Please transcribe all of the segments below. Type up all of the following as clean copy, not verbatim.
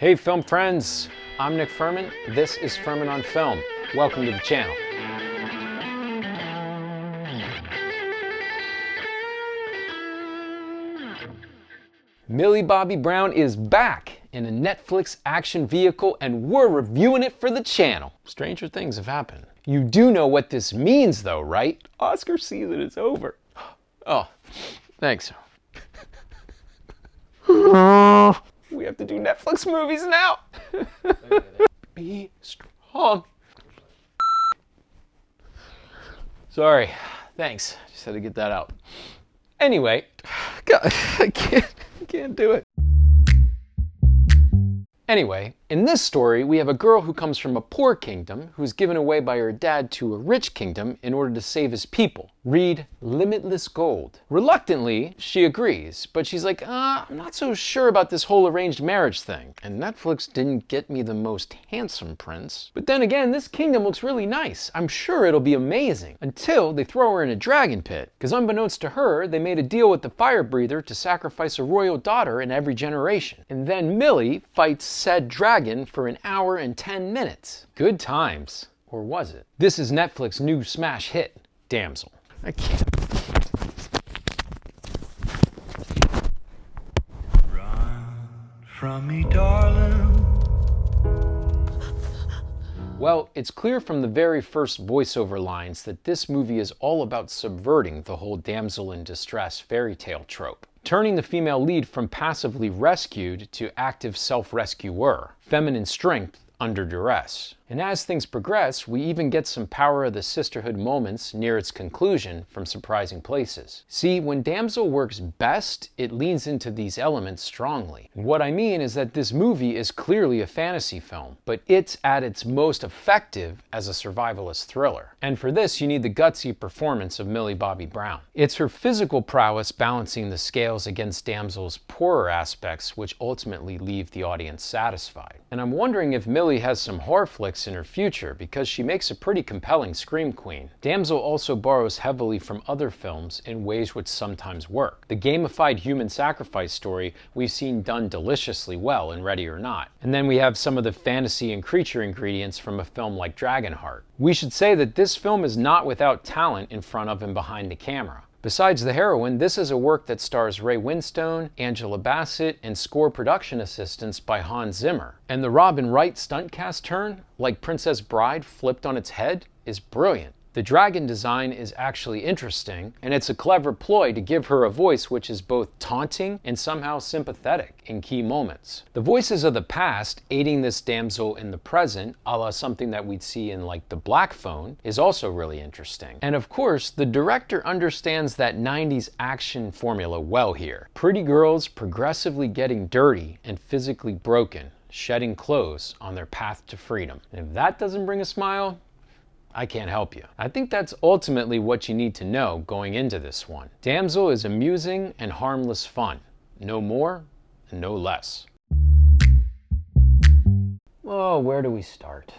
Hey film friends, I'm Nick Furman. This is Furman on Film. Welcome to the channel. Millie Bobby Brown is back in a Netflix action vehicle and we're reviewing it for the channel. Stranger things have happened. You do know what this means though, right? Oscar season is over. Oh, thanks. We have to do Netflix movies now. Be strong. Sorry, thanks. Just had to get that out. Anyway, God, I can't do it. Anyway, in this story, we have a girl who comes from a poor kingdom who's given away by her dad to a rich kingdom in order to save his people. Read limitless gold. Reluctantly, she agrees, but she's like, I'm not so sure about this whole arranged marriage thing. And Netflix didn't get me the most handsome prince. But then again, this kingdom looks really nice. I'm sure it'll be amazing. Until they throw her in a dragon pit. Because unbeknownst to her, they made a deal with the fire breather to sacrifice a royal daughter in every generation. And then Millie fights said dragon for an hour and 10 minutes. Good times. Or was it? This is Netflix's new smash hit, Damsel. I can't. Run from me, darling. Well, it's clear from the very first voiceover lines that this movie is all about subverting the whole damsel in distress fairy tale trope. Turning the female lead from passively rescued to active self-rescuer, feminine strength under duress. And as things progress, we even get some power of the sisterhood moments near its conclusion from surprising places. See, when Damsel works best, it leans into these elements strongly. And what I mean is that this movie is clearly a fantasy film, but it's at its most effective as a survivalist thriller. And for this, you need the gutsy performance of Millie Bobby Brown. It's her physical prowess balancing the scales against Damsel's poorer aspects, which ultimately leave the audience satisfied. And I'm wondering if Millie has some horror flicks in her future because she makes a pretty compelling scream queen. Damsel also borrows heavily from other films in ways which sometimes work. The gamified human sacrifice story we've seen done deliciously well in Ready or Not. And then we have some of the fantasy and creature ingredients from a film like Dragonheart. We should say that this film is not without talent in front of and behind the camera. Besides the heroine, this is a work that stars Ray Winstone, Angela Bassett, and score production assistance by Hans Zimmer. And the Wright stunt cast turn, like Princess Bride flipped on its head, is brilliant. The dragon design is actually interesting, and it's a clever ploy to give her a voice which is both taunting and somehow sympathetic in key moments. The voices of the past aiding this damsel in the present, a la something that we'd see in like The Black Phone, is also really interesting. And of course, the director understands that 90s action formula well here. Pretty girls progressively getting dirty and physically broken, shedding clothes on their path to freedom. And if that doesn't bring a smile, I can't help you. I think that's ultimately what you need to know going into this one. Damsel is amusing and harmless fun. No more and no less. Oh, where do we start?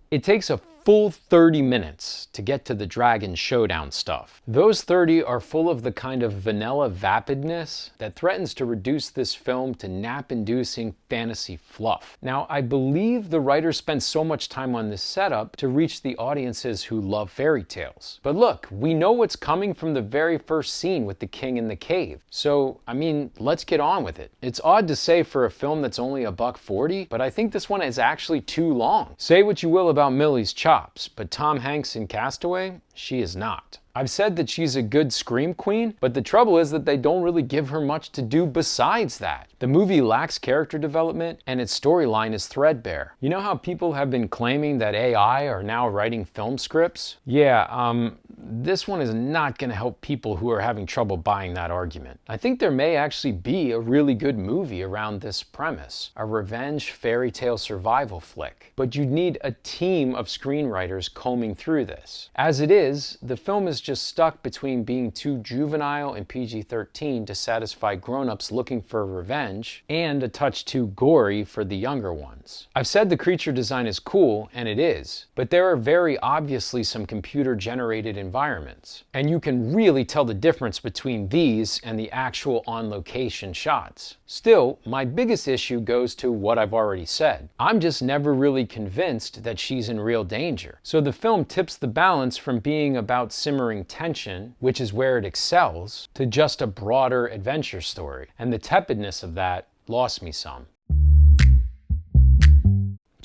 It takes a full 30 minutes to get to the dragon showdown stuff. Those 30 are full of the kind of vanilla vapidness that threatens to reduce this film to nap-inducing fantasy fluff. Now, I believe the writers spent so much time on this setup to reach the audiences who love fairy tales. But look, we know what's coming from the very first scene with the king in the cave. So, I mean, let's get on with it. It's odd to say for a film that's only $1.40, but I think this one is actually too long. Say what you will about Millie's chops, but Tom Hanks in Castaway, she is not. I've said that she's a good scream queen, but the trouble is that they don't really give her much to do besides that. The movie lacks character development and its storyline is threadbare. You know how people have been claiming that AI are now writing film scripts? Yeah, this one is not going to help people who are having trouble buying that argument. I think there may actually be a really good movie around this premise, a revenge fairy tale survival flick, but you'd need a team of screenwriters combing through this. As it is, the film is just stuck between being too juvenile and PG-13 to satisfy grown-ups looking for revenge and a touch too gory for the younger ones. I've said the creature design is cool, and it is, but there are very obviously some computer-generated environments environments. And you can really tell the difference between these and the actual on-location shots. Still, my biggest issue goes to what I've already said. I'm just never really convinced that she's in real danger. So the film tips the balance from being about simmering tension, which is where it excels, to just a broader adventure story. And the tepidness of that lost me some.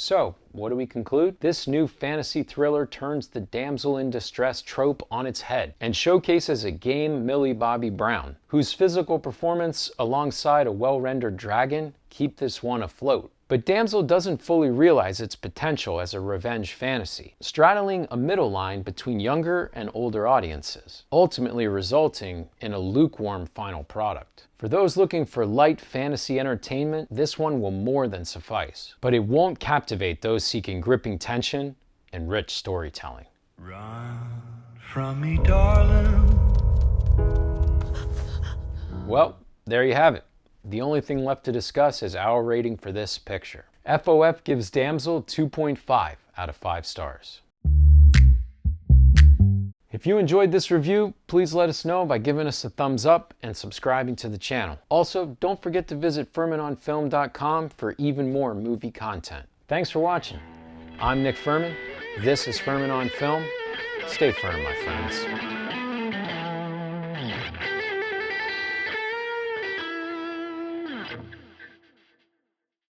So, what do we conclude? This new fantasy thriller turns the damsel in distress trope on its head and showcases a game Millie Bobby Brown, whose physical performance alongside a well-rendered dragon keep this one afloat. But Damsel doesn't fully realize its potential as a revenge fantasy, straddling a middle line between younger and older audiences, ultimately resulting in a lukewarm final product. For those looking for light fantasy entertainment, this one will more than suffice, but it won't captivate those seeking gripping tension and rich storytelling. Run from me, darling. Well, there you have it. The only thing left to discuss is our rating for this picture. FOF gives Damsel 2.5 out of 5 stars. If you enjoyed this review, please let us know by giving us a thumbs up and subscribing to the channel. Also, don't forget to visit FurmanOnFilm.com for even more movie content. Thanks for watching. I'm Nick Furman. This is Furman on Film. Stay firm, my friends.